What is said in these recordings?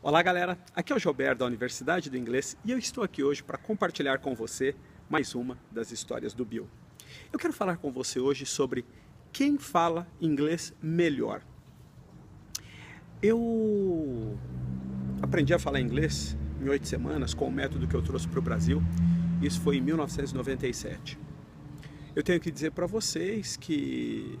Olá galera, aqui é o Gilberto da Universidade do Inglês e eu estou aqui hoje para compartilhar com você mais uma das histórias do Bill. Eu quero falar com você hoje sobre quem fala inglês melhor. Eu aprendi a falar inglês em 8 semanas com o método que eu trouxe para o Brasil, isso foi em 1997. Eu tenho que dizer para vocês que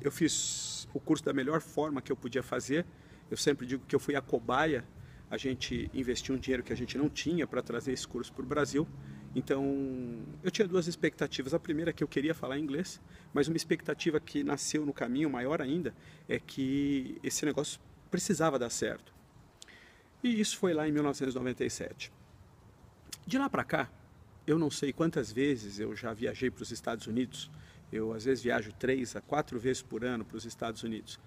eu fiz o curso da melhor forma que eu podia fazer. Eu sempre digo que eu fui a cobaia, a gente investiu um dinheiro que a gente não tinha para trazer esse curso para o Brasil. Então, eu tinha duas expectativas. A primeira é que eu queria falar inglês, mas uma expectativa que nasceu no caminho, maior ainda, é que esse negócio precisava dar certo. E isso foi lá em 1997. De lá para cá, eu não sei quantas vezes eu já viajei para os Estados Unidos. Eu, às vezes, viajo 3 a 4 vezes por ano para os Estados Unidos.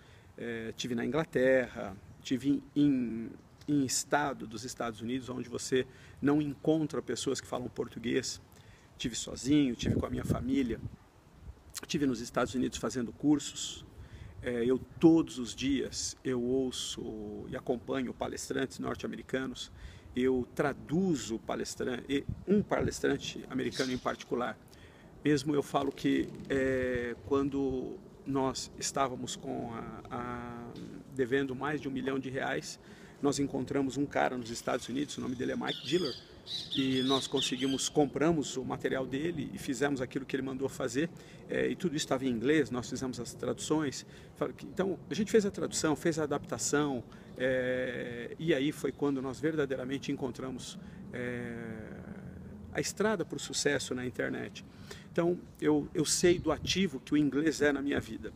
Tive na Inglaterra, tive em estado dos Estados Unidos, onde você não encontra pessoas que falam português. Tive sozinho, tive com a minha família. Tive nos Estados Unidos fazendo cursos. Eu todos os dias eu ouço e acompanho palestrantes norte-americanos. Eu traduzo um palestrante americano em particular. Mesmo eu falo que quando nós estávamos devendo mais de R$1 milhão, nós encontramos um cara nos Estados Unidos, o nome dele é Mike Diller, e nós compramos o material dele e fizemos aquilo que ele mandou fazer, e tudo isso estava em inglês, nós fizemos as traduções. Então, a gente fez a tradução, fez a adaptação, e aí foi quando nós verdadeiramente encontramos a estrada para o sucesso na internet. Então, eu sei do ativo que o inglês é na minha vida.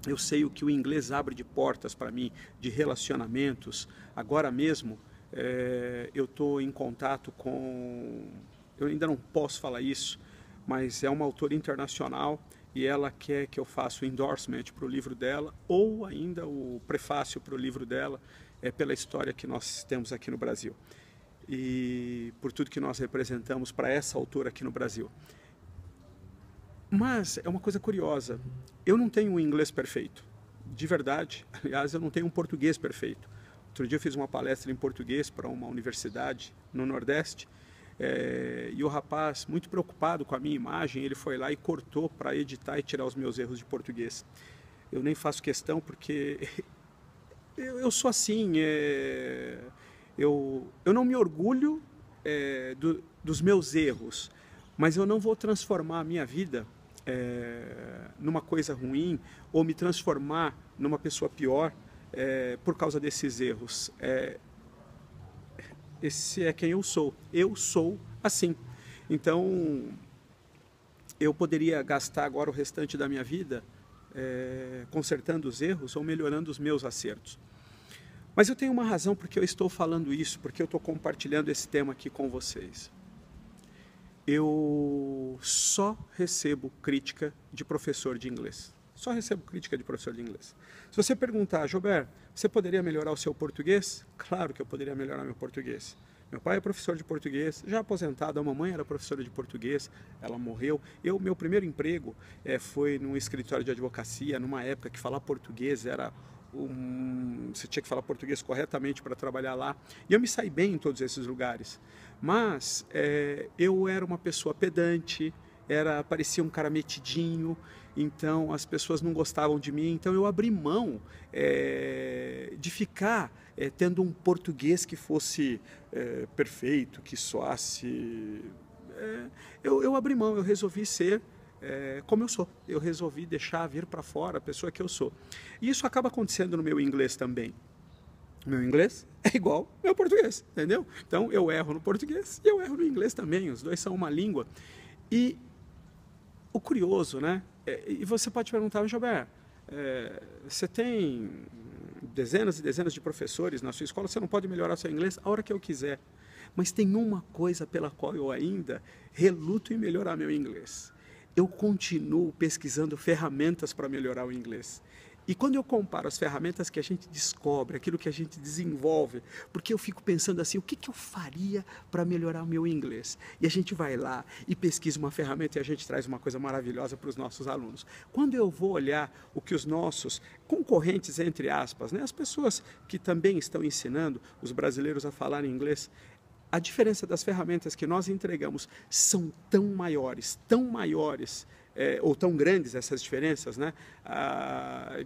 Eu sei o que o inglês abre de portas para mim, de relacionamentos. Agora mesmo, eu estou em contato com... Eu ainda não posso falar isso, mas é uma autora internacional e ela quer que eu faça o endorsement para o livro dela, ou ainda o prefácio para o livro dela, pela história que nós temos aqui no Brasil. E por tudo que nós representamos para essa autora aqui no Brasil. Mas é uma coisa curiosa, eu não tenho um inglês perfeito, de verdade. Aliás, eu não tenho um português perfeito. Outro dia eu fiz uma palestra em português para uma universidade no Nordeste, e o rapaz, muito preocupado com a minha imagem, ele foi lá e cortou para editar e tirar os meus erros de português. Eu nem faço questão porque eu sou assim, eu não me orgulho dos meus erros, mas eu não vou transformar a minha vida numa coisa ruim ou me transformar numa pessoa pior por causa desses erros. Esse é quem eu sou. Eu sou assim. Então, eu poderia gastar agora o restante da minha vida consertando os erros ou melhorando os meus acertos. Mas eu tenho uma razão porque eu estou falando isso, porque eu estou compartilhando esse tema aqui com vocês. Eu só recebo crítica de professor de inglês. Só recebo crítica de professor de inglês. Se você perguntar, Gilberto, você poderia melhorar o seu português? Claro que eu poderia melhorar meu português. Meu pai é professor de português, já aposentado, a mamãe era professora de português, ela morreu. Meu primeiro emprego foi num escritório de advocacia, numa época que falar português era... Você tinha que falar português corretamente para trabalhar lá. E eu me saí bem em todos esses lugares. Mas eu era uma pessoa pedante, parecia um cara metidinho, então as pessoas não gostavam de mim. Então eu abri mão de ficar tendo um português que fosse perfeito, que soasse... Eu abri mão, eu resolvi ser... como eu sou, eu resolvi deixar vir para fora a pessoa que eu sou. E isso acaba acontecendo no meu inglês também. Meu inglês é igual ao meu português, entendeu? Então eu erro no português e eu erro no inglês também, os dois são uma língua. E o curioso, né? E você pode perguntar, Gilberto, você tem dezenas e dezenas de professores na sua escola, você não pode melhorar seu inglês a hora que eu quiser. Mas tem uma coisa pela qual eu ainda reluto em melhorar meu inglês. Eu continuo pesquisando ferramentas para melhorar o inglês. E quando eu comparo as ferramentas que a gente descobre, aquilo que a gente desenvolve, porque eu fico pensando assim, o que eu faria para melhorar o meu inglês? E a gente vai lá e pesquisa uma ferramenta e a gente traz uma coisa maravilhosa para os nossos alunos. Quando eu vou olhar o que os nossos concorrentes, entre aspas, né, as pessoas que também estão ensinando os brasileiros a falar inglês, a diferença das ferramentas que nós entregamos são tão maiores, ou tão grandes essas diferenças, né?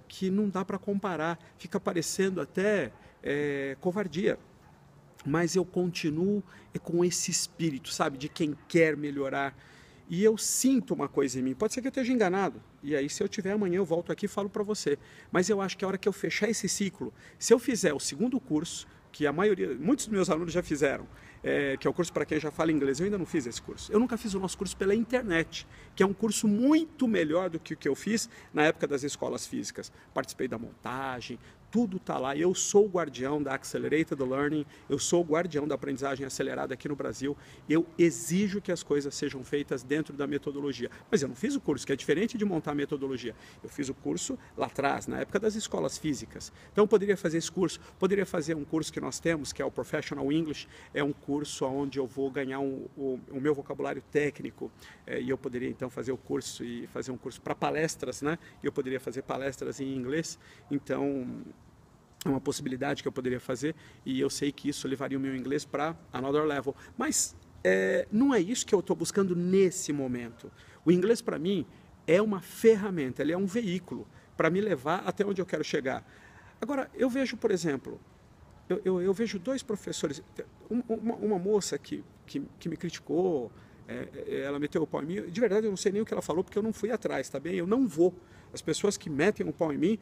Que não dá para comparar, fica parecendo até covardia. Mas eu continuo com esse espírito, sabe, de quem quer melhorar. E eu sinto uma coisa em mim, pode ser que eu esteja enganado, e aí se eu tiver amanhã eu volto aqui e falo para você. Mas eu acho que a hora que eu fechar esse ciclo, se eu fizer o segundo curso, que a maioria, muitos dos meus alunos já fizeram, que é o curso para quem já fala inglês, eu ainda não fiz esse curso. Eu nunca fiz o nosso curso pela internet, que é um curso muito melhor do que o que eu fiz na época das escolas físicas. Participei da montagem, tudo está lá. Eu sou o guardião da Accelerated Learning, eu sou o guardião da aprendizagem acelerada aqui no Brasil. Eu exijo que as coisas sejam feitas dentro da metodologia. Mas eu não fiz o curso, que é diferente de montar a metodologia. Eu fiz o curso lá atrás, na época das escolas físicas. Então eu poderia fazer esse curso, poderia fazer um curso que nós temos, que é o Professional English, é um curso onde eu vou ganhar o meu vocabulário técnico, e eu poderia então fazer o curso e fazer um curso para palestras, né? E eu poderia fazer palestras em inglês. Então é uma possibilidade que eu poderia fazer, e eu sei que isso levaria o meu inglês para another level. Mas não é isso que eu estou buscando nesse momento. O inglês, para mim, é uma ferramenta, ele é um veículo para me levar até onde eu quero chegar. Agora, eu vejo, por exemplo, eu vejo dois professores, uma moça que me criticou, ela meteu o pau em mim. De verdade, eu não sei nem o que ela falou, porque eu não fui atrás, tá bem? Eu não vou. As pessoas que metem o pau em mim,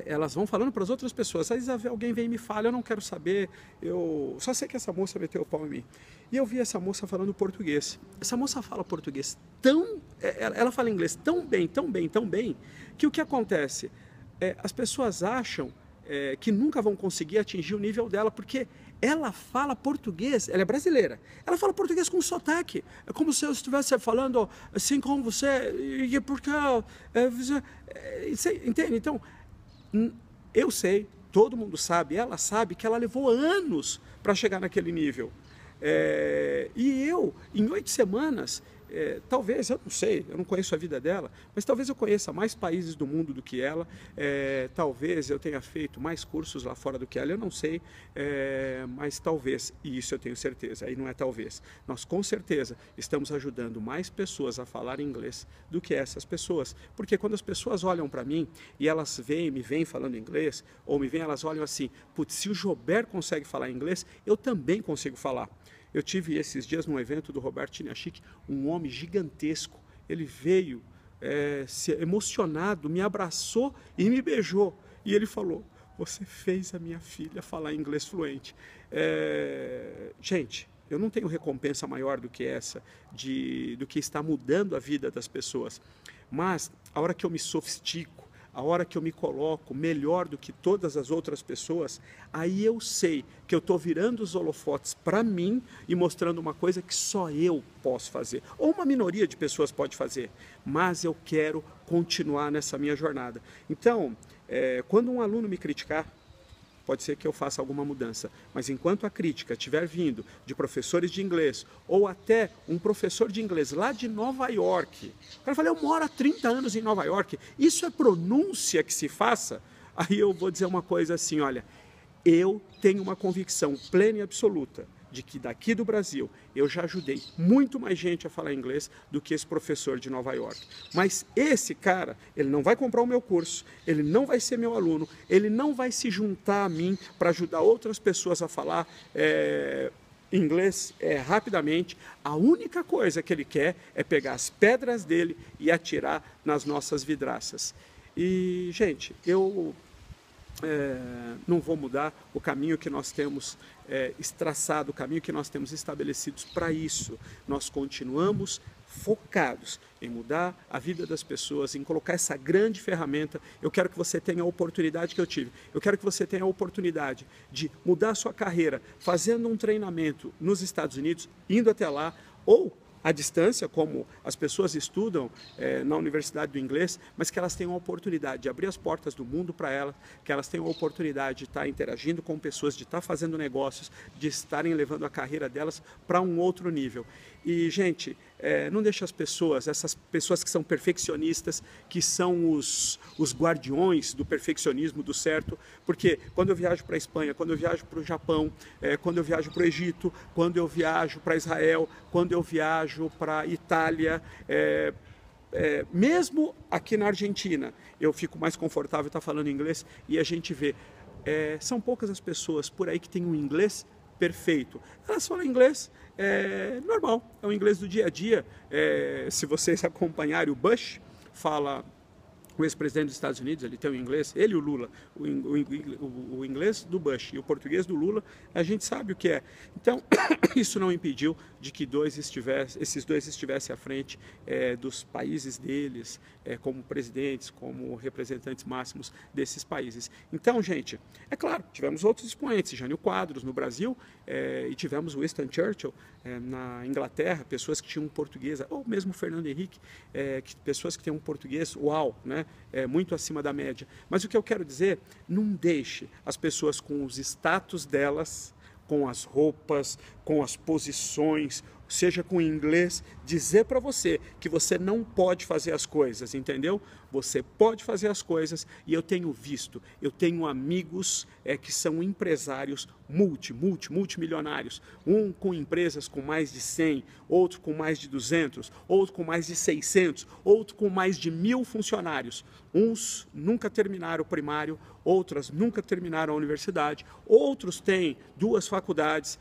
elas vão falando para as outras pessoas. Às vezes alguém vem e me fala, eu não quero saber, eu só sei que essa moça meteu o pau em mim. E eu vi essa moça falando português. Essa moça fala português ela fala inglês tão bem, que o que acontece? As pessoas acham que nunca vão conseguir atingir o nível dela, porque ela fala português, ela é brasileira, ela fala português com sotaque, é como se eu estivesse falando assim como você, porque você entende? Então, eu sei, todo mundo sabe, ela sabe que ela levou anos para chegar naquele nível. E eu, em 8 semanas, talvez, eu não sei, eu não conheço a vida dela, mas talvez eu conheça mais países do mundo do que ela, talvez eu tenha feito mais cursos lá fora do que ela, eu não sei, mas talvez, e isso eu tenho certeza, aí não é talvez, nós com certeza estamos ajudando mais pessoas a falar inglês do que essas pessoas, porque quando as pessoas olham para mim e elas me veem falando inglês, ou me veem, elas olham assim, putz, se o Jober consegue falar inglês, eu também consigo falar. Eu tive esses dias num evento do Roberto Chiniachik, um homem gigantesco. Ele veio emocionado, me abraçou e me beijou. E ele falou, você fez a minha filha falar inglês fluente. Gente, eu não tenho recompensa maior do que essa, do que estar mudando a vida das pessoas. Mas a hora que eu me sofistico, a hora que eu me coloco melhor do que todas as outras pessoas, aí eu sei que eu estou virando os holofotes para mim e mostrando uma coisa que só eu posso fazer. Ou uma minoria de pessoas pode fazer, mas eu quero continuar nessa minha jornada. Então, quando um aluno me criticar, pode ser que eu faça alguma mudança. Mas enquanto a crítica estiver vindo de professores de inglês, ou até um professor de inglês lá de Nova York, o cara fala, eu moro há 30 anos em Nova York, isso é pronúncia que se faça? Aí eu vou dizer uma coisa assim, olha, eu tenho uma convicção plena e absoluta de que daqui do Brasil eu já ajudei muito mais gente a falar inglês do que esse professor de Nova York. Mas esse cara, ele não vai comprar o meu curso, ele não vai ser meu aluno, ele não vai se juntar a mim para ajudar outras pessoas a falar inglês rapidamente. A única coisa que ele quer é pegar as pedras dele e atirar nas nossas vidraças. E, gente, eu não vou mudar o caminho que nós temos traçado, o caminho que nós temos estabelecidos para isso. Nós continuamos focados em mudar a vida das pessoas, em colocar essa grande ferramenta. Eu quero que você tenha a oportunidade que eu tive. Eu quero que você tenha a oportunidade de mudar a sua carreira, fazendo um treinamento nos Estados Unidos, indo até lá, ou à distância, como as pessoas estudam na Universidade do Inglês, mas que elas tenham a oportunidade de abrir as portas do mundo para elas, que elas tenham a oportunidade de estar interagindo com pessoas, de estar fazendo negócios, de estarem levando a carreira delas para um outro nível. E, gente, não deixe as pessoas, essas pessoas que são perfeccionistas, que são os guardiões do perfeccionismo, do certo, porque quando eu viajo para a Espanha, quando eu viajo para o Japão, quando eu viajo para o Egito, quando eu viajo para Israel, quando eu viajo para a Itália, mesmo aqui na Argentina, eu fico mais confortável estar falando inglês e a gente vê, são poucas as pessoas por aí que têm um inglês perfeito. Elas falam inglês normal, é o inglês do dia a dia. Se vocês acompanharem o Bush, fala... O ex-presidente dos Estados Unidos, ele tem o inglês, ele e o Lula, o inglês do Bush e o português do Lula, a gente sabe o que é. Então, isso não impediu de que esses dois estivessem à frente dos países deles, como presidentes, como representantes máximos desses países. Então, gente, é claro, tivemos outros expoentes, Jânio Quadros no Brasil, e tivemos Winston Churchill na Inglaterra, pessoas que tinham um português, ou mesmo Fernando Henrique, pessoas que têm um português, uau, né? Muito acima da média. Mas o que eu quero dizer, não deixe as pessoas com os status delas, com as roupas, com as posições, seja com inglês, dizer para você que você não pode fazer as coisas, entendeu? Você pode fazer as coisas e eu tenho visto, eu tenho amigos que são empresários multimilionários, um com empresas com mais de 100, outro com mais de 200, outro com mais de 600, outro com mais de 1000 funcionários. Uns nunca terminaram o primário, outras nunca terminaram a universidade, outros têm 2 faculdades,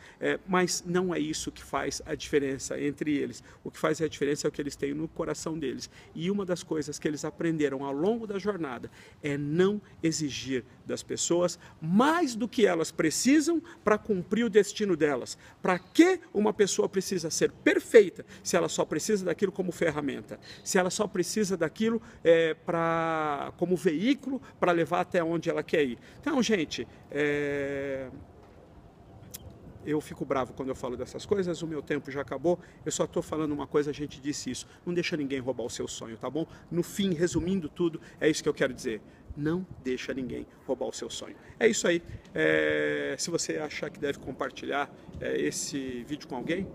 mas não é isso que faz a diferença entre eles. O que faz a diferença é o que eles têm no coração deles. E uma das coisas que eles aprenderam ao longo da jornada é não exigir das pessoas mais do que elas precisam para cumprir o destino delas. Para que uma pessoa precisa ser perfeita se ela só precisa daquilo como ferramenta? Se ela só precisa daquilo como veículo para levar até onde ela quer ir? Então, gente, eu fico bravo quando eu falo dessas coisas, o meu tempo já acabou, eu só estou falando uma coisa, a gente disse isso, não deixa ninguém roubar o seu sonho, tá bom? No fim, resumindo tudo, é isso que eu quero dizer, não deixa ninguém roubar o seu sonho. É isso aí, se você achar que deve compartilhar esse vídeo com alguém,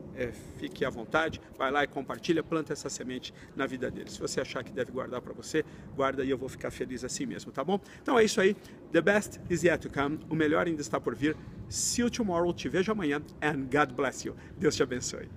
fique à vontade, vai lá e compartilha, planta essa semente na vida dele. Se você achar que deve guardar para você, guarda e eu vou ficar feliz assim mesmo, tá bom? Então é isso aí, the best is yet to come, o melhor ainda está por vir. See you tomorrow, te vejo amanhã, and God bless you. Deus te abençoe.